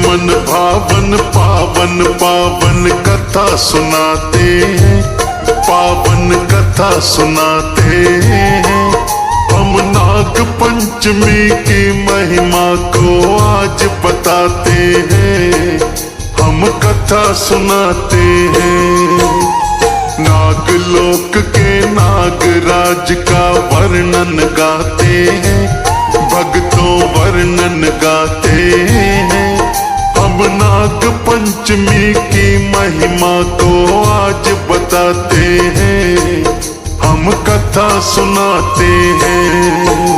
मन भावन पावन पावन कथा सुनाते हैं, पावन कथा सुनाते हैं। हम नाग पंचमी की महिमा को आज बताते हैं, हम कथा सुनाते हैं। नागलोक के नागराज का वर्णन गाते हैं, भक्तों वर्णन गाते हैं। हम नाग पंचमी की महिमा को आज बताते हैं, हम कथा सुनाते हैं।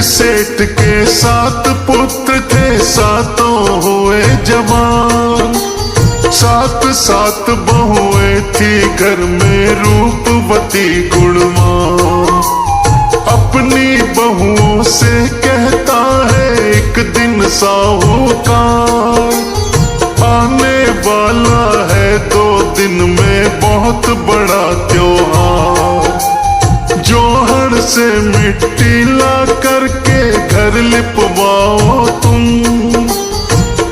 सेठ के 7 पुत्र थे, सातों हुए जवान। 7 बहुएं थी घर में रूपवती गुणवान। अपनी बहुओं से कहता है एक दिन साहूकार, आने वाला है 2 दिन में बहुत बड़ा त्योहार। जोहड़ से मिट्टी ला करके घर लिपवाओ तुम,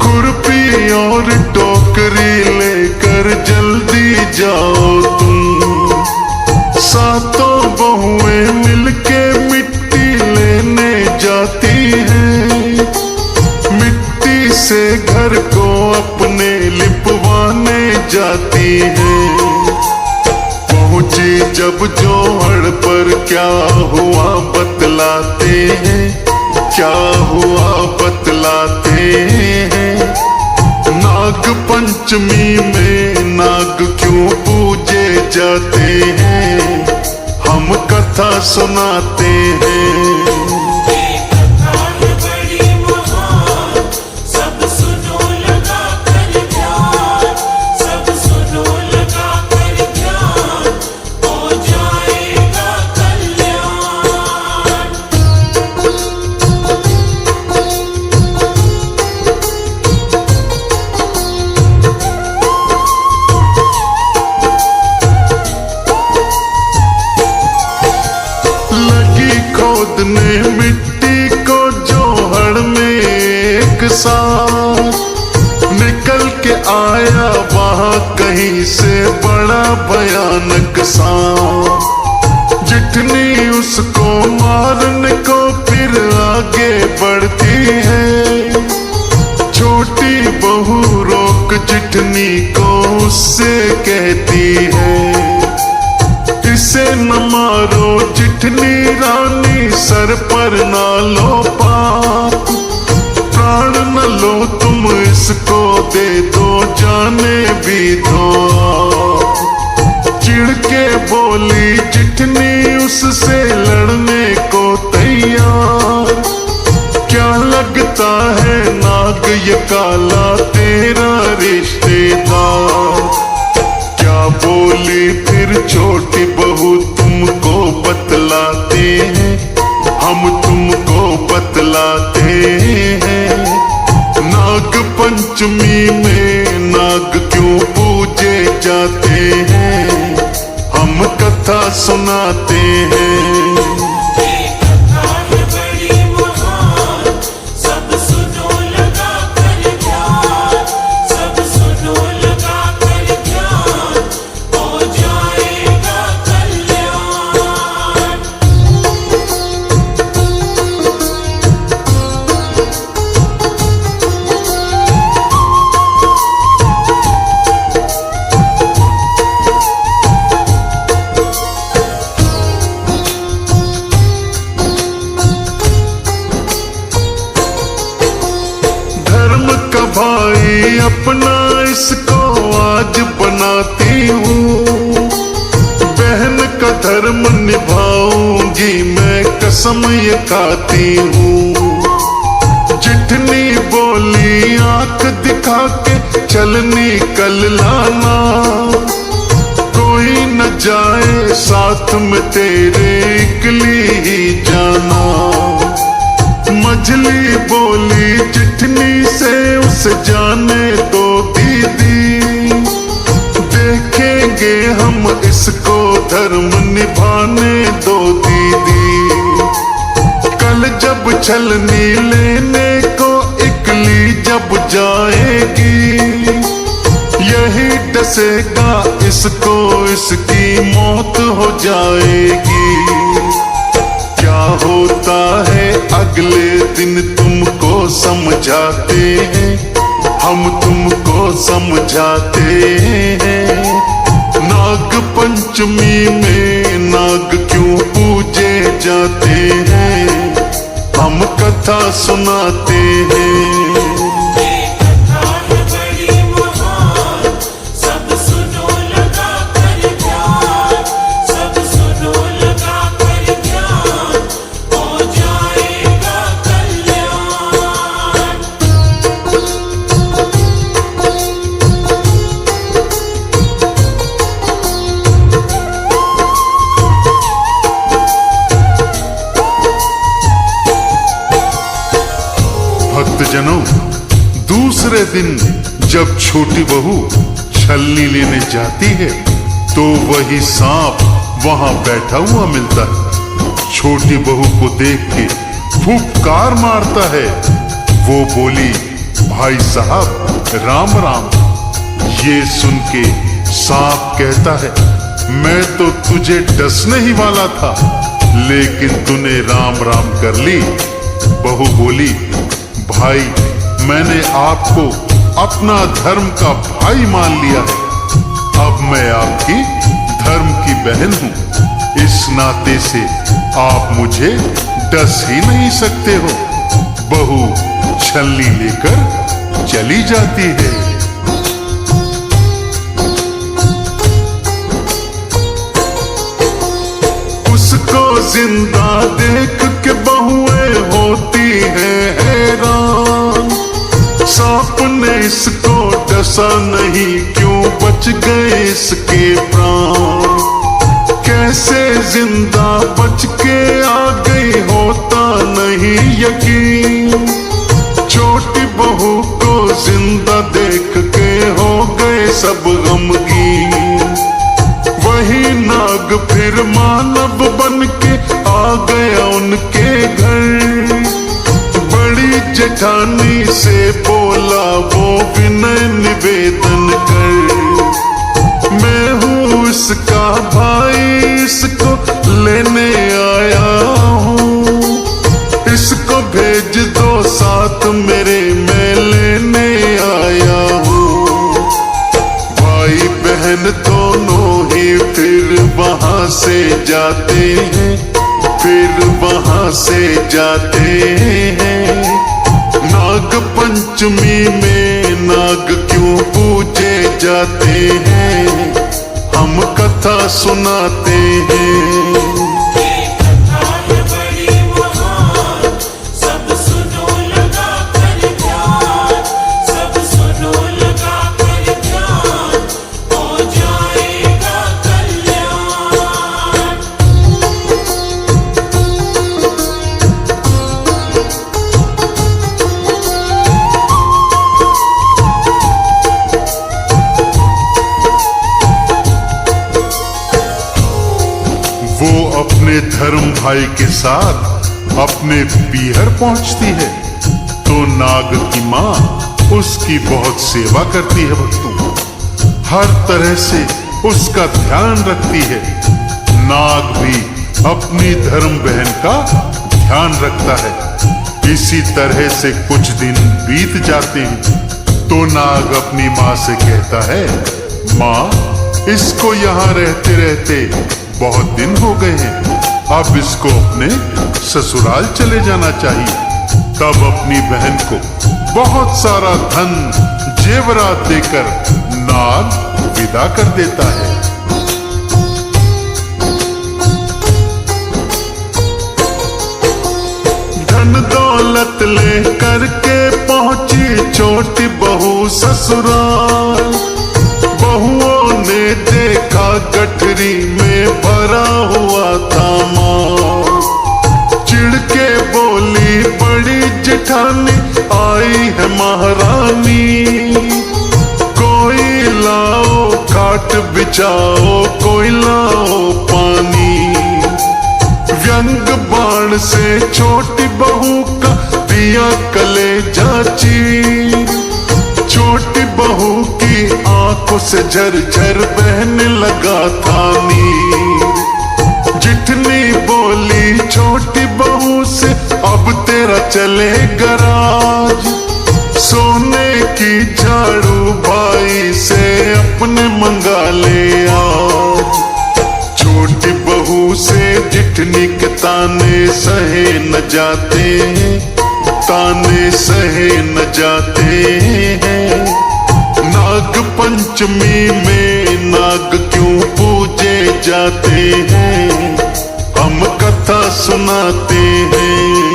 खुरपी और टोकरी लेकर जल्दी जाओ तुम। 7 बहुएं मिलके मिट्टी लेने जाती हैं, मिट्टी से घर को अपने लिपवाने जाती हैं। पहुंची जब जोहड़ पर क्या हुआ बतलाते हैं, क्या हुआ बतलाते हैं। नाग पंचमी में नाग क्यों पूजे जाते हैं, हम कथा सुनाते हैं। ने मिट्टी को जोहड़ में एक साथ निकल के आया वहां कहीं से बड़ा भयानक सांप। जिठनी उसको मारने को फिर आगे बढ़ती है, छोटी बहू रोक जिठनी को उससे कहती है, इसे न मारो जिठनी रानी, सर पर ना लो पाप। प्राण न लो तुम इसको, दे दो जाने भी दो। चिढ़ के बोली जिठनी उससे लड़ने को तैयार। क्या लगता है नाग ये काला तेरा रिश्तेदार। क्या बोली फिर छोटी बहू तुमको बतलाते हैं, हम तुमको बतलाते हैं। नाग पंचमी में नाग क्यों पूजे जाते हैं, हम कथा सुनाते हैं। भाई अपना इसको आज बनाती हूँ, बहन का धर्म निभाऊंगी मैं कसम ये खाती हूँ। जिठनी बोली आंख दिखा के चल निकल लाना, कोई न जाए साथ में तेरे इकली ही जाना। मझली बोली जिठनी से उसे जाने दो दीदी, देखेंगे हम इसको धर्म निभाने दो दीदी। कल जब छलनी लेने को इकली जब जाएगी, यही डसेगा इसको इसकी मौत हो जाएगी। क्या होता है अगले दिन तुमको समझाते हैं, हम तुमको समझाते हैं। नाग पंचमी में नाग क्यों पूजे जाते हैं, हम कथा सुनाते हैं। भक्तजनों, दूसरे दिन जब छोटी बहू छलनी लेने जाती है तो वही सांप वहां बैठा हुआ मिलता है। छोटी बहू को देख के फुफकार मारता है। वो बोली, भाई साहब राम राम। ये सुन के सांप कहता है, मैं तो तुझे डसने ही वाला था, लेकिन तूने राम राम कर ली। बहू बोली, भाई मैंने आपको अपना धर्म का भाई मान लिया है, अब मैं आपकी धर्म की बहन हूं। इस नाते से आप मुझे डस ही नहीं सकते हो। बहू छलनी लेकर चली जाती है। उसको जिंदा देख के बहुएं होती है हैरान, सांप ने इसको डसा नहीं, क्यों बच गए इसके प्राण। कैसे जिंदा बच के आ गई होता नहीं यकीन, छोटी बहू को जिंदा देख के हो गए सब गमगीन। वही नाग फिर मानव बन के आ गया उनके घर, बड़ी जेठानी से बोला वो विनय निवेदन कर। मैं हूँ इसका भाई, इसको लेने आया हूँ, इसको भेज दो साथ मेरे, मैं लेने आया हूँ। भाई बहन दोनों ही फिर वहां से जाते हैं, फिर वहां से जाते हैं। नाग पंचमी में नाग क्यों पूजे जाते हैं, हम कथा सुनाते हैं। वो अपने धर्म भाई के साथ अपने पीहर पहुंचती है तो नाग की माँ उसकी बहुत सेवा करती है। भक्तों, हर तरह से उसका ध्यान रखती है। नाग भी अपनी धर्म बहन का ध्यान रखता है। इसी तरह से कुछ दिन बीत जाते हैं तो नाग अपनी माँ से कहता है, माँ इसको यहाँ रहते रहते बहुत दिन हो गए हैं, अब इसको अपने ससुराल चले जाना चाहिए। तब अपनी बहन को बहुत सारा धन जेवरात देकर नाग विदा कर देता है। धन दौलत ले करके पहुंची छोटी बहू ससुराल। बहुओं ने देखा गठरी में भरा हुआ था माल। चिढ़ के बोली बड़ी जेठानी आई है महारानी। कोई लाओ खाट बिछाओ, कोई लाओ पानी। व्यंग बाण से छोटी बहू का दिया कलेजा चीर। छोटी बहू की आंखों से झरझर बहने लगा था नीर। जिठनी बोली छोटी बहू से अब तेरा चलेगा राज। सोने की झाड़ू भाई से अपने मंगा ले आज। छोटी बहू से जिठनी के ताने सहे न जाते हैं, ताने सहे न जाते हैं। नाग पंचमी में नाग क्यों पूजे जाते हैं, हम कथा सुनाते हैं।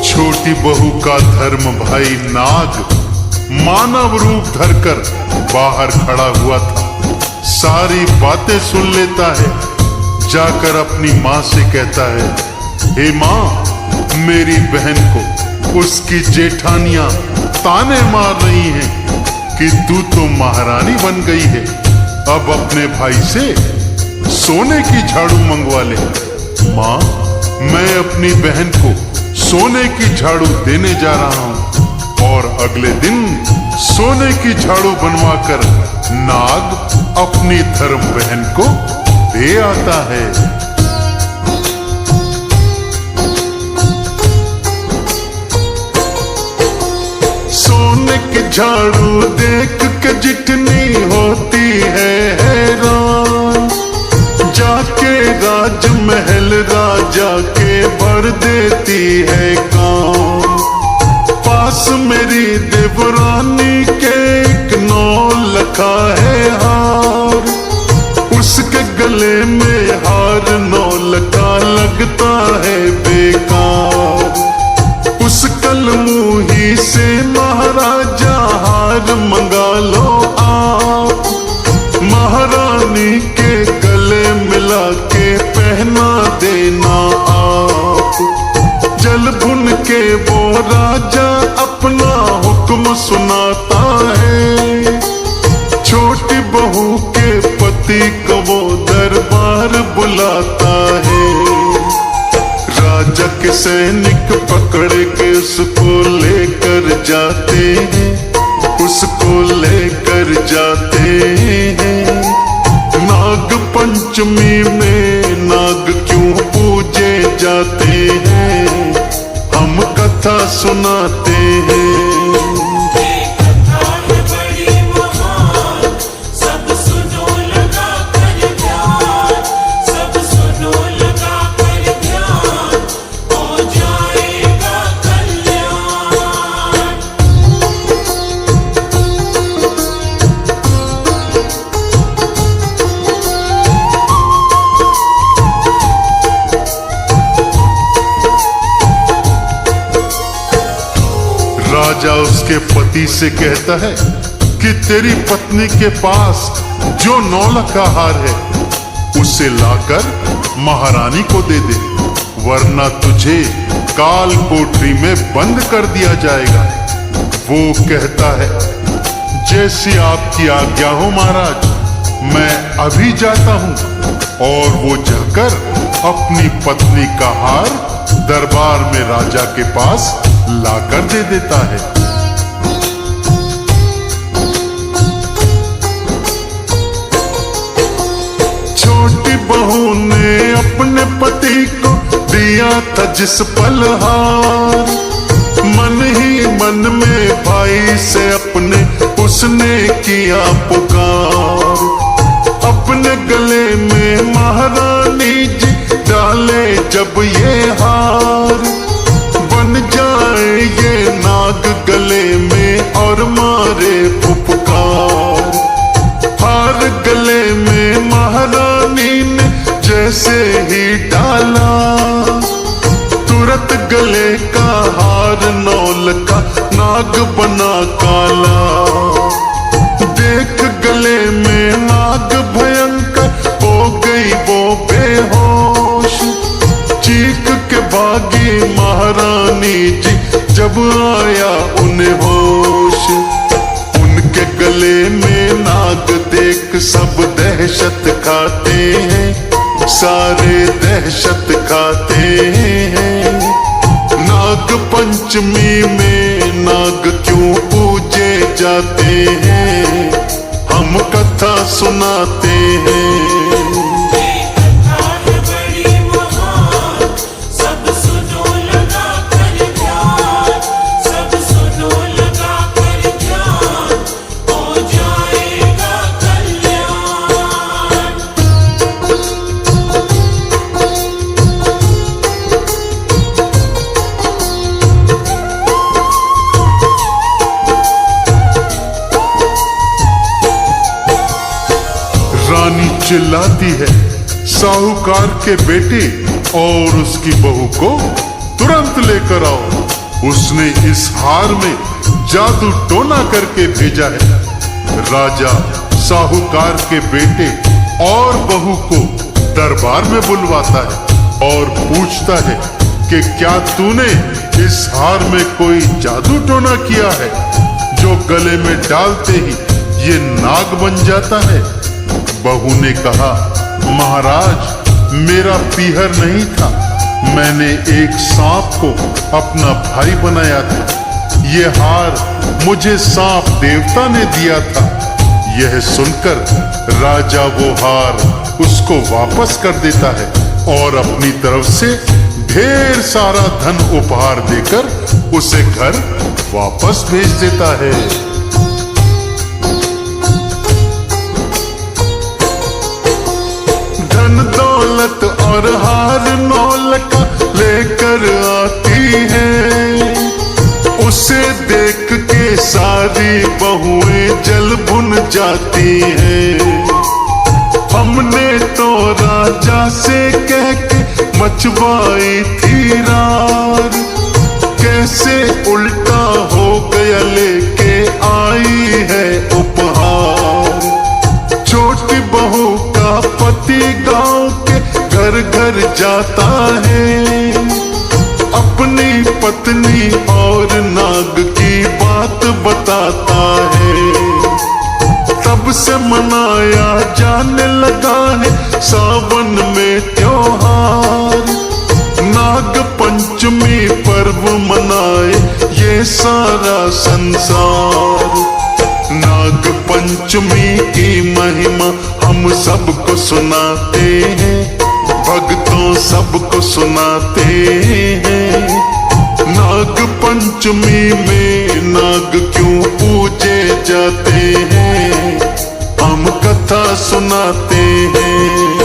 छोटी बहू का धर्म भाई नाग मानव रूप धरकर बाहर खड़ा हुआ था। सारी बातें सुन लेता है, जाकर अपनी माँ से कहता है, हे माँ, मेरी बहन को उसकी जेठानियां ताने मार रही हैं कि तू तो महारानी बन गई है। अब अपने भाई से सोने की झाड़ू मंगवा ले। माँ, मैं अपनी बहन को सोने की झाड़ू देने जा रहा हूं। और अगले दिन सोने की झाड़ू बनवाकर नाग अपनी धर्म बहन को दे आता है। सोने की झाड़ू देख के जिठनी होती है हैरान। जाके राजमहल राजा के भर देती है काम। पास मेरी देवरानी के एक नौ लखा है हार। उसके गले में हार नौ लखा लगता है बेकार। उस कलमुही से महाराजा हार मंगा लो आप। महारानी के गले मिला के पहना देना आप। जल भुन के वो राजा अपना हुक्म सुनाता है। छोटी बहू के पति को वो दरबार बुलाता है। राजा के सैनिक पकड़ के उसको लेकर जाते हैं, उसको लेकर जाते हैं। नाग पंचमी में नाग क्यों पूजे जाते हैं, हम कथा सुनाते हैं। राजा उसके पति से कहता है कि तेरी पत्नी के पास जो 9 लाख का हार है उसे लाकर महारानी को दे दे, वरना तुझे काल कोठरी में बंद कर दिया जाएगा। वो कहता है, जैसी आपकी आज्ञा हो महाराज, मैं अभी जाता हूं। और वो जाकर अपनी पत्नी का हार दरबार में राजा के पास लाकर दे देता है। छोटी बहू ने अपने पति को दिया था जिस पल हार, मन ही मन में भाई से अपने उसने किया पुकार। अपने गले में महारानी जी डाले जब ये हार, बन जाए ये नाग गले में और मारे फुफकार। हार गले में महारानी ने जैसे ही डाला, तुरंत गले का हार नौल का नाग बना काला। देख गले में नाग भयंकर हो गई वो बेहोश, चीख के भागी महारानी जी जब आया उन्हें होश। उनके गले में नाग देख सब दहशत खाते हैं, सारे दहशत खाते हैं। नाग पंचमी में नाग क्यों पूजे जाते हैं, हम कथा सुनाते हैं। रानी चिल्लाती है, साहूकार के बेटे और उसकी बहू को तुरंत लेकर आओ। उसने इस हार में जादू टोना करके भेजा है। राजा साहूकार के बेटे और बहू को दरबार में बुलवाता है और पूछता है कि क्या तूने इस हार में कोई जादू टोना किया है जो गले में डालते ही ये नाग बन जाता है। बहू ने कहा, महाराज मेरा पीहर नहीं था, मैंने एक सांप को अपना भाई बनाया था। ये हार मुझे सांप देवता ने दिया था। यह सुनकर राजा वो हार उसको वापस कर देता है और अपनी तरफ से ढेर सारा धन उपहार देकर उसे घर वापस भेज देता है। धन दौलत और हार नौल का लेकर आती है, उसे देख के सारी बहुएं जल भुन जाती हैं। हमने तो राजा से कह के मचवाई थी रार, कैसे उल्टा हो गया लेके आई है उपहार। छोटी बहू का पति गांव के घर घर जाता है, अपनी पत्नी और नाग की बात बताता है। तब से मनाया जाने लगा है सावन में त्योहार, नाग पंचमी पर्व मनाए ये सारा संसार। नाग पंचमी की महिमा हम सबको सुनाते हैं, भक्तों सबको सुनाते हैं। नाग पंचमी में नाग क्यों पूजे जाते हैं, हम कथा सुनाते हैं।